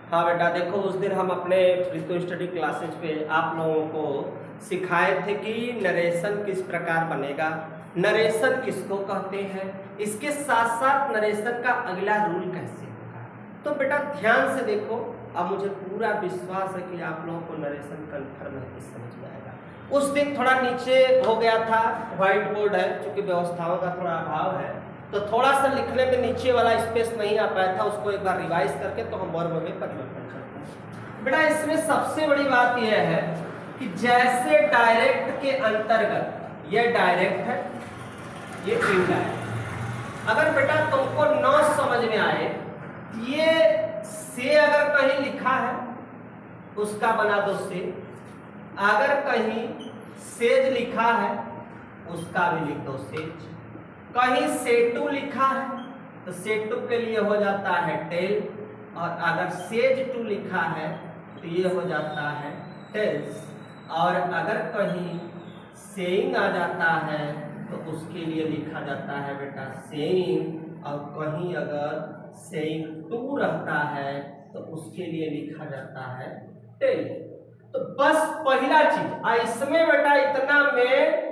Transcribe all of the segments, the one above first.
हाँ बेटा देखो, उस दिन हम अपने प्रीतो स्टडी क्लासेज पे आप लोगों को सिखाए थे कि नरेशन किस प्रकार बनेगा, नरेशन किसको कहते हैं, इसके साथ साथ नरेशन का अगला रूल कैसे होगा। तो बेटा ध्यान से देखो, अब मुझे पूरा विश्वास है कि आप लोगों को नरेशन कन्फर्म है कि समझ में आएगा। उस दिन थोड़ा नीचे हो गया था, व्हाइट बोर्ड है, क्योंकि व्यवस्थाओं का थोड़ा अभाव है तो थोड़ा सा लिखने में नीचे वाला स्पेस नहीं आ पाया था, उसको एक बार रिवाइज करके तो हम वर्ब में परिवर्तन करते हैं। बेटा इसमें सबसे बड़ी बात यह है कि जैसे डायरेक्ट के अंतर्गत ये डायरेक्ट है, ये इनडायरेक्ट। अगर बेटा तुमको न समझ में आए, ये से अगर कहीं लिखा है उसका बना दो से, अगर कहीं सेज लिखा है उसका भी लिख दो सेज, कहीं सेटू लिखा है तो सेटू के लिए हो जाता है टेल, और अगर सेज टू लिखा है तो ये हो जाता है टेल्स, और अगर कहीं सेइंग आ जाता है तो उसके लिए लिखा जाता है बेटा सेइंग, और कहीं अगर सेइंग टू रहता है तो उसके लिए लिखा जाता है टेल। तो बस पहला चीज इसमें बेटा इतना में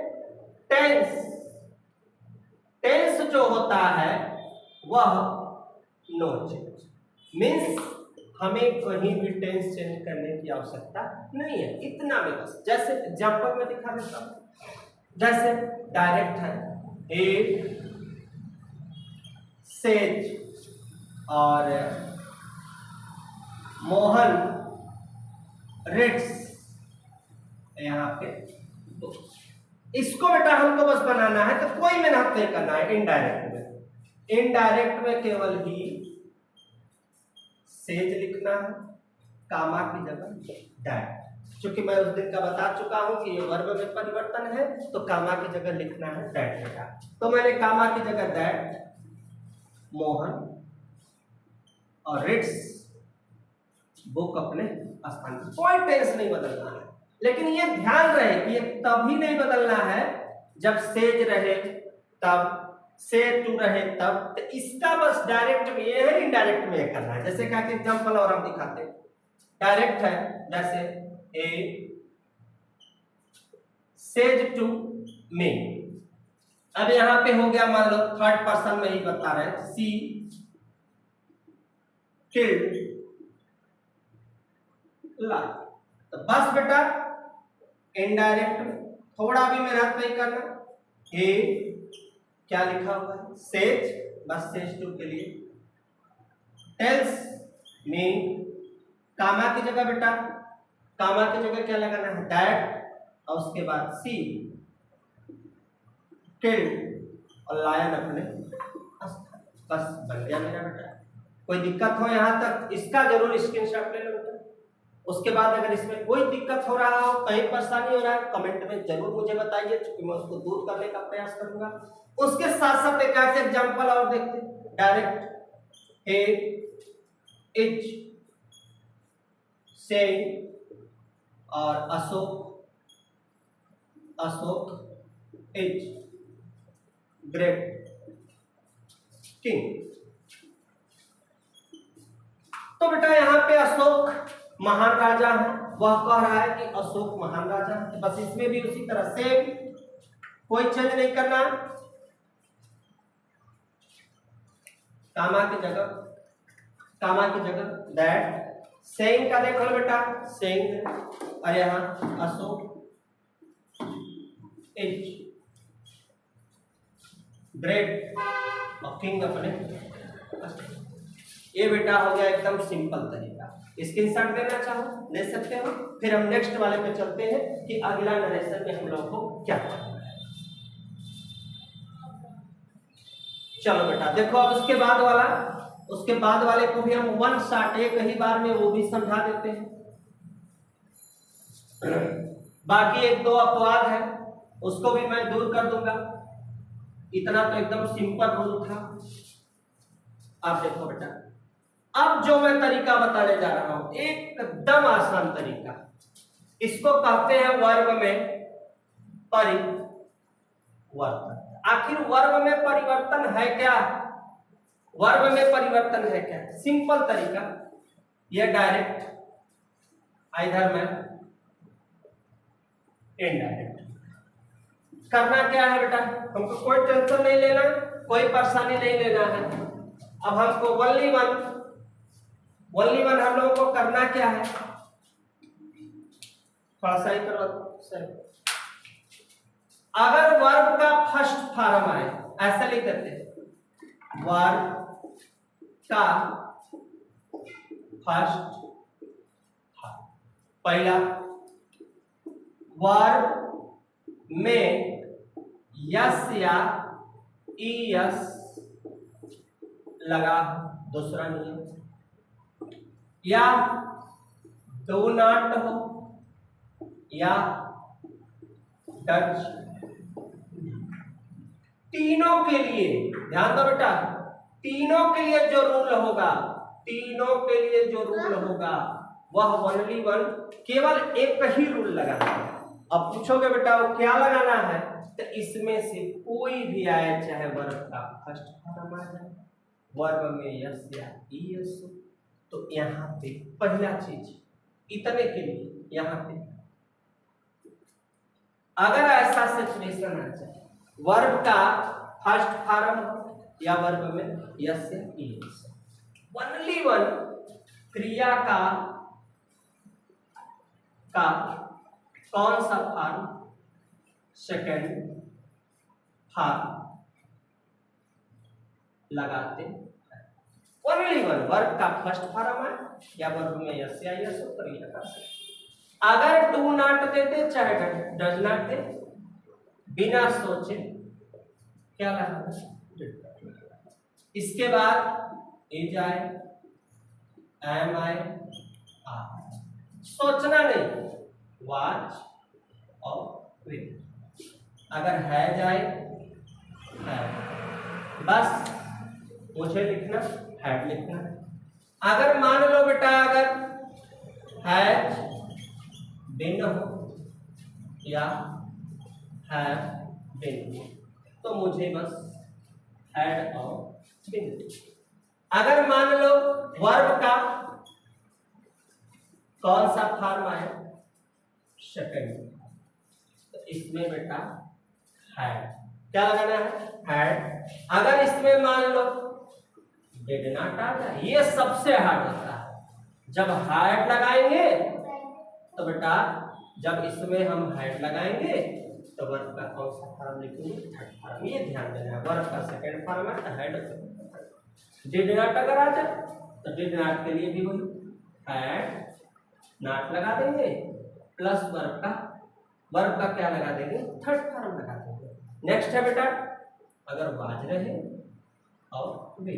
टेंस जो होता है वह नो चेंज, मीन्स हमें कहीं भी टेंस चेंज करने की आवश्यकता नहीं है, इतना में बस। जैसे एग्जांपल में दिखा देता हूं, जैसे डायरेक्ट है ए सेज और मोहन रेड्स यहाँ पे, तो इसको बेटा हमको बस बनाना है, तो कोई मेहनत नहीं करना है। इनडायरेक्ट में केवल ही सेज लिखना है, कामा की जगह दैट। क्योंकि मैं उस दिन का बता चुका हूं कि ये वर्ब में परिवर्तन है तो कामा की जगह लिखना है दैट बेटा। तो मैंने कामा की जगह दैट, मोहन और रिट्स बुक अपने स्थान पर, कोई टेंस नहीं बदलना है। लेकिन ये ध्यान रहे कि ये तभी नहीं बदलना है जब सेज रहे तब, से टू रहे तब। तो इसका बस डायरेक्ट में ये है, इनडायरेक्ट में ये करना है। जैसे क्या कि एग्जांपल और हम दिखाते हैं, डायरेक्ट है जैसे ए सेज टू मी। अब यहां पे हो गया, मान लो थर्ड पर्सन में ही बता रहे हैं, सी किल्ड लाइक। तो बस बेटा इनडायरेक्ट में थोड़ा भी मेहनत नहीं करना। ए क्या लिखा हुआ है सेज, बस सेज टू के लिए, टेल्स मी, कामा की जगह बेटा, कामा की जगह क्या लगाना है दैट, और उसके बाद सी किल्ड और लायन अपने, बस बन गया मेरा बेटा। कोई दिक्कत हो यहां तक इसका जरूर स्क्रीनशॉट ले लो बेटा। उसके बाद अगर इसमें कोई दिक्कत हो रहा हो, कहीं परेशानी हो रहा है, कमेंट में जरूर मुझे बताइए, क्योंकि मैं उसको दूर करने का प्रयास करूंगा। उसके साथ साथ एक ऐसे एग्जांपल और देखते हैं, डायरेक्ट ए इज से और अशोक इज ग्रेट किंग। तो बेटा यहाँ पे अशोक महान राजा है, वह कह रहा है कि अशोक महान राजा है, बस इसमें भी उसी तरह से कोई चेंज नहीं करना। कामा की जगह दैट, सेइंग का देख लो बेटा सेइंग, और यहाँ अशोक इज ग्रेट और किंग अपने। ये बेटा हो गया एकदम सिंपल तरीका। स्क्रीनशॉट लेना चाहो ले सकते हो। फिर हम नेक्स्ट वाले पे चलते हैं कि अगला नरेशन में हम लोग को क्या करना है। चलो बेटा देखो, अब उसके बाद वाले को भी हम वन शॉट एक ही बार में वो भी समझा देते हैं। बाकी एक दो अपवाद है उसको भी मैं दूर कर दूंगा। इतना तो एकदम सिंपल रूल था। आप देखो बेटा, अब जो मैं तरीका बताने जा रहा हूं एकदम आसान तरीका, इसको कहते हैं वर्ब में परिवर्तन। आखिर वर्ब में परिवर्तन है क्या? वर्ब में परिवर्तन है क्या? सिंपल तरीका, ये डायरेक्ट, इधर में इनडायरेक्ट। करना क्या है बेटा, हमको कोई टेंशन नहीं लेना, कोई परेशानी नहीं लेना है। अब हमको ओनली वन हम लोगों को करना क्या है, थोड़ा सा ही करो सर। अगर वर्ब का फर्स्ट फॉर्म आए, ऐसा लिख देते हैं, वर्ब का फर्स्ट पहला, वर्ब में यस या ईएस लगा, दूसरा नियम, या डू नॉट हो या डच, तीनों के लिए ध्यान दो बेटा, तीनों के लिए जो रूल होगा, तीनों के लिए जो रूल होगा वह ओनली वन, केवल एक ही रूल लगाना है। अब पूछोगे बेटा वो क्या लगाना है, तो इसमें से कोई भी आए, चाहे वर्ब का फर्स्ट फॉर्म आ जाए, वर्ब में यस या ईएस, तो यहाँ पे पहला चीज इतने के लिए, यहाँ पे अगर ऐसा सिचुएशन आ जाए, वर्ब का फर्स्ट फॉर्म या वर्ब में यस या ईएस, ओनली वन क्रिया का कौन सा फॉर्म, सेकंड फॉर्म लगाते हैं। ओनली वन वर्ब का फर्स्ट फॉर्म है या वर्ब में यस या ईएस हो, क्रिया का सेकंड। अगर डू नॉट देते चाहे डज नॉट दे, बिना सोचे क्या लगाना, इसके बाद इज आए, एम आए, आर, सोचना नहीं, वाच और विल। अगर है जाए है, बस मुझे लिखना हैड लिखना। अगर मान लो बेटा अगर हैज बिन हो या हैव बिन, तो मुझे बस हैड और बिन। अगर मान लो वर्ब का कौन सा फॉर्म आए, सेकंड, तो इसमें बेटा हैड, क्या लगाना है, हैड। अगर इसमें मान लो डिड नॉट आ जाए, ये सबसे हार्ड होता है। जब हैड लगाएंगे तो बेटा, जब इसमें हम हैड लगाएंगे तो वर्ब का कौन सा फॉर्म लिखेंगे, थर्ड फॉर्म। ये ध्यान देना है, वर्ब का सेकंड फॉर्म है तो हैड। डिड नॉट अगर आ जाए तो डिड नॉट के लिए भी वही हैड नॉट लगा देंगे, प्लस वर्ब का क्या लगा देंगे, थर्ड फॉर्म लगा देंगे। नेक्स्ट है बेटा, अगर वाज रहे और वे,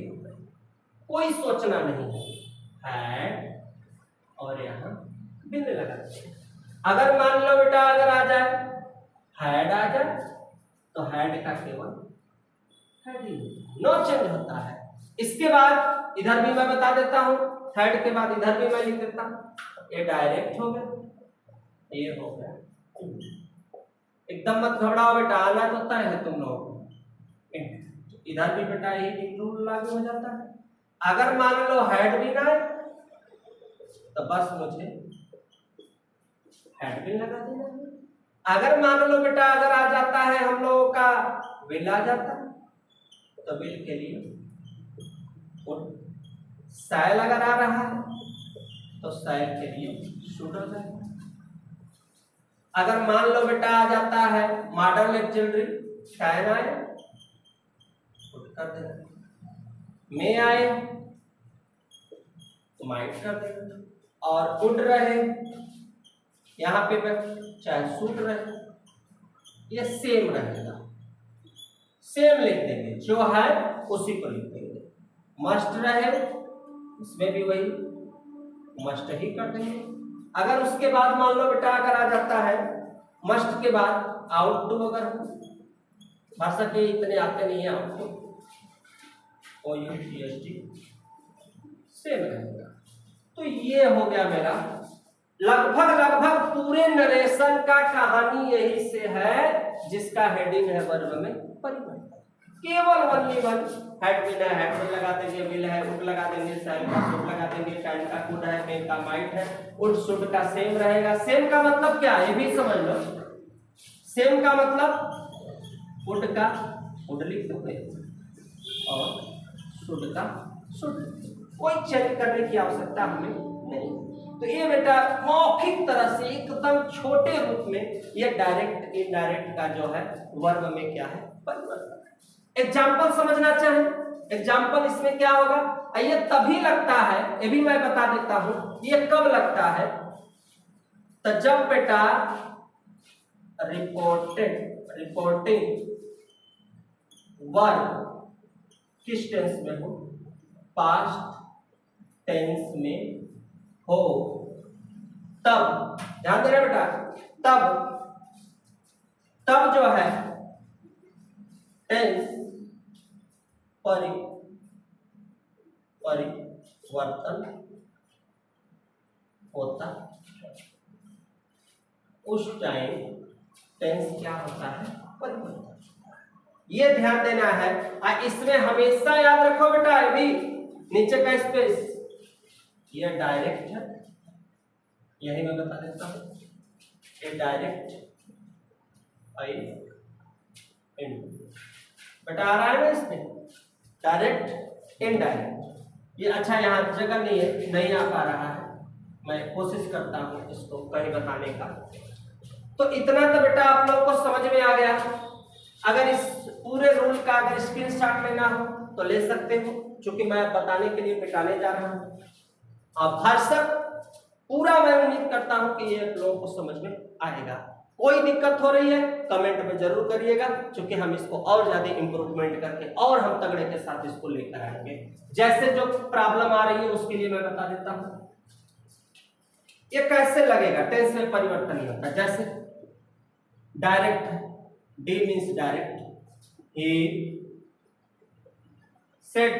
कोई सोचना नहीं है, हैड और यहाँ बिन लगा देंगे। अगर मान लो बेटा अगर आ जाए हैड आ जाए, तो हैड का केवल हैड ही, नो चेंज होता है। इसके बाद इधर भी मैं बता देता हूं, हैड के बाद इधर भी मैं लिख देता हूं, ये डायरेक्ट हो गया, ये हो गया। एकदम मत घबराओ बेटा, आना तो तय है तुम लोगों को। इधर भी बेटा यही रूल लागू हो जाता है। अगर मान लो हैड भी ना है तो बस मुझे हैड भी लगा देना है। अगर मान लो बेटा अगर आ जाता है हम लोगों का विल आ जाता है, तो विल के लिए सैल अगर आ रहा है तो सैल के लिए शुड हो जाएगा। अगर मान लो बेटा आ जाता है मॉडर्न लेक्चररी, कैन आए कर देना, मे आए तो माइट कर देना, और उड़ रहे यहाँ पे चाहे सूट रहे, ये सेम रहेगा, सेम लिख देंगे, जो है उसी को लिख देंगे। मस्ट रहे, इसमें भी वही मस्ट ही कर देंगे। अगर उसके बाद मान लो बेटा अगर आ जाता है मस्ट के बाद आउट टू, अगर भाषा के इतने आते नहीं है आउट टू, सेम रहेगा। तो ये हो गया मेरा लगभग पूरे नरेशन का कहानी यही से है, जिसका हेडिंग है वर्ब में परिवर्तन। केवल ओनली वन। हेड विल है, हेड में लगा देंगे विल है, उड लगा देंगे शैल का, शुड लगा देंगे कैन का, कुड है, मे का, माइट है, उड शुड का सेम रहेगा। सेम का मतलब क्या है ये भी समझ लो। सेम का मतलब उड का उड लिख दोगे और शुड का शुड, कोई चेंज करने की आवश्यकता हमें नहीं। तो ये बेटा मौखिक तरह से एकदम छोटे रूप में ये डायरेक्ट इनडायरेक्ट का जो है वर्ब में क्या है परिवर्तन। एग्जाम्पल समझना चाहे, एग्जाम्पल इसमें क्या होगा, ये तभी लगता है, ये भी मैं बता देता हूं, ये कब लगता है, तो जब बेटा रिपोर्टिंग वर्ब किस टेंस में हो, पास्ट टेंस में हो, तब ध्यान देना बेटा, तब जो है टेंस परिवर्तन होता, उस टाइम टेंस क्या होता है परिवर्तन। ये ध्यान देना है। इसमें हमेशा याद रखो बेटा, अभी नीचे का स्पेस ये डायरेक्ट है, यही मैं बता देता हूं, ये डायरेक्ट बेटा आ रहा है ना इसमें, डायरेक्ट इनडायरेक्ट। ये अच्छा यहाँ जगह नहीं है, नहीं आ पा रहा है, मैं कोशिश करता हूँ इसको कहीं बताने का। तो इतना तो बेटा आप लोग को समझ में आ गया। अगर इस पूरे रूल का अगर स्क्रीनशॉट लेना हो तो ले सकते हो, क्योंकि मैं बताने के लिए मिटाने जा रहा हूँ। अब भरसक पूरा मैं उम्मीद करता हूँ कि ये लोगों को समझ में आएगा। कोई दिक्कत हो रही है कमेंट में जरूर करिएगा, क्योंकि हम इसको और ज्यादा इंप्रूवमेंट करके और हम तगड़े के साथ इसको लेकर आएंगे। जैसे जो प्रॉब्लम आ रही है उसके लिए मैं बता देता हूँ ये कैसे लगेगा, टेंस में परिवर्तन नहीं होता। जैसे direct, D means direct, he said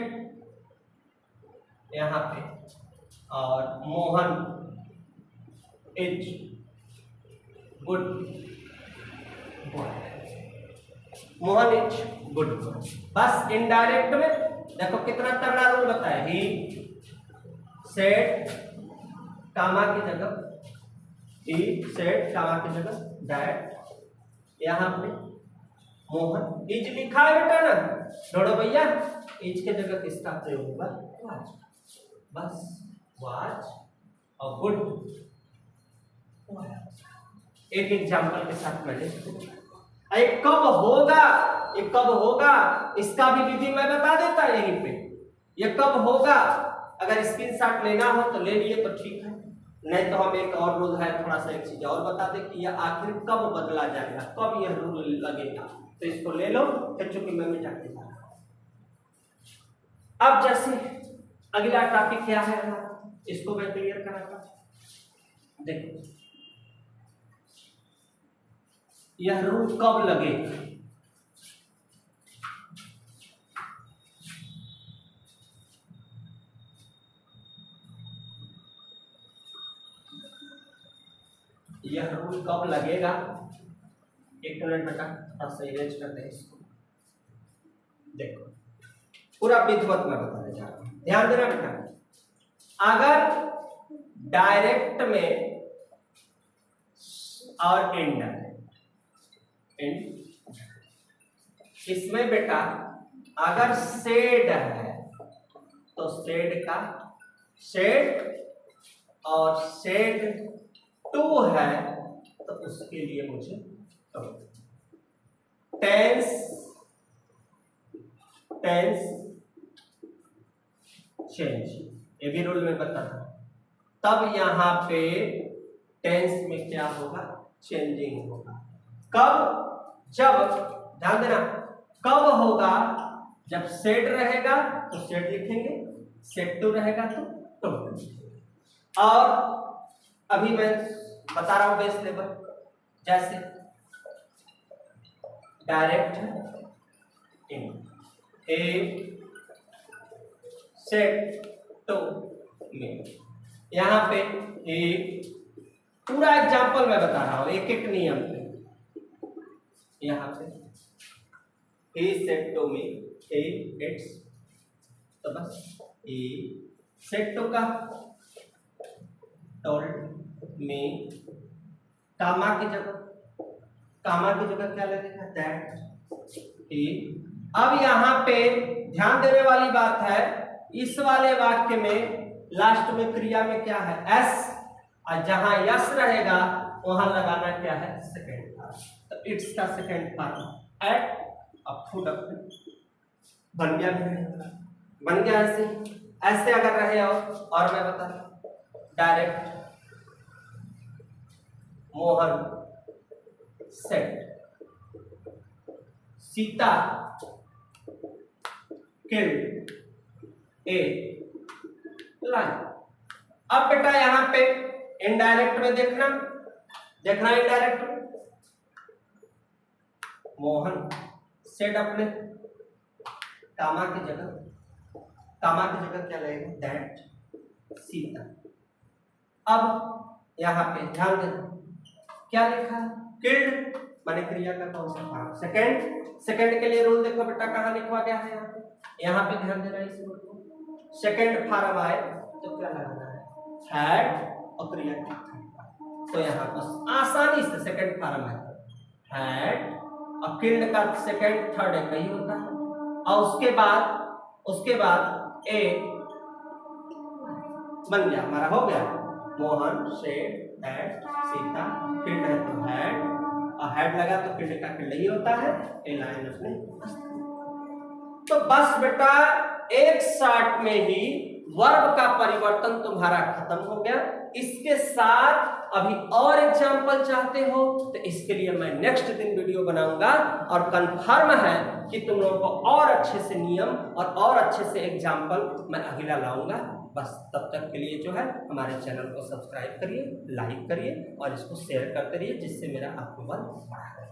यहां पे, और Mohan is good boy, Mohan is good boy. बस इनडायरेक्ट में देखो कितना तगड़ा रूल बताया, ही सेड कामा की जगह, ही सेड कामा की जगह दैट, यहां पे मोहन इज लिखा है बेटा ना, ढूंढो भैया, इज के जगह किसका प्रयोग होगा, वाज। बस वाज और गुड। एक एग्जांपल के साथ मैंने एक कब होगा, ये कब होगा इसका भी विधि मैं बता देता यहीं पे। ये कब होगा अगर स्क्रीनशॉट लेना हो तो ले लिए तो ठीक है, नहीं तो हम एक और रूल है, थोड़ा सा एक चीज और बता दें कि यह आखिर कब बदला जाएगा, कब यह रूल लगेगा, तो इसको ले लो फिर, चूंकि मैं मिटा के जा रहा हूं। अब जैसे अगला टॉपिक क्या है हमारा, इसको मैं क्लियर कराता हूं। देखो यह रूल कब लगेगा, यह रूल कब लगेगा, एक मिनट बेटा थोड़ा सा इरेज कर दे इसको। देखो पूरा विधिवत मैं बताने जा रहा हूं, ध्यान देना बेटा। अगर डायरेक्ट में और इनडायरेक्ट, इसमें बेटा अगर सेड है तो सेड का सेड और सेड टू है तो उसके लिए मुझे टेंस चेंज, ये भी रूल में बता था। तब यहां पे टेंस में क्या होगा, चेंजिंग होगा। कब, जब ध्यान देना, कब होगा, जब सेड रहेगा तो सेड लिखेंगे, सेड टू रहेगा तो टू। और अभी मैं बता रहा हूं बेस लेवल, जैसे direct in a set to में, यहां पे एक पूरा एग्जांपल मैं बता रहा हूं एक एक नियम पे। यहां पे he said to me, he it's, तो बस he said to का told me, कामा की जगह क्या लगेगा, that he। अब यहाँ पे ध्यान देने वाली बात है, इस वाले वाक्य में लास्ट में क्रिया में क्या है, एस, और जहां यस रहेगा वहां लगाना क्या है, सेकेंड फॉर्म। तो इट्स का सेकेंड फॉर्म एट, अब फूड बन गया, बन गया ऐसे अगर रहे और मैं बता direct Mohan said Sita killed a lion. अब बेटा यहां पे इनडायरेक्ट में देखना इनडायरेक्ट में मोहन सेट अपने कामा की जगह क्या लगेगा, दैट सीता। अब यहां पे ध्यान देना क्या लिखा, किल्ड माने क्रिया का कौन सा फॉर्म, सेकंड के लिए रूल देखो बेटा कहां लिखवा गया है, यहाँ पे ध्यान देना इस रूल को। सेकंड फॉर्म आए तो क्या लगाना है, हैड और क्रिया का थर्ड। तो यहाँ बस आसानी से सेकंड फॉर्म है हैड और किल्ड का सेकंड थर्ड एक ही होता है, और उसके बाद ए बन गया, हमारा हो गया Mohan said that Sita, killed है तो हैड, और हैड लगा तो किल्ड का किल्ड ही होता है, ए लाइन अपने। तो बस बेटा एक शॉट में ही वर्ब का परिवर्तन तुम्हारा खत्म हो गया। इसके साथ अभी और एग्जाम्पल चाहते हो तो इसके लिए मैं नेक्स्ट दिन वीडियो बनाऊंगा, और कंफर्म है कि तुम लोगों को और अच्छे से नियम और अच्छे से एग्जाम्पल मैं अगला लाऊंगा। बस तब तक के लिए जो है हमारे चैनल को सब्सक्राइब करिए, लाइक करिए और इसको शेयर करते रहिए, जिससे मेरा आपको बल बढ़ा रहे।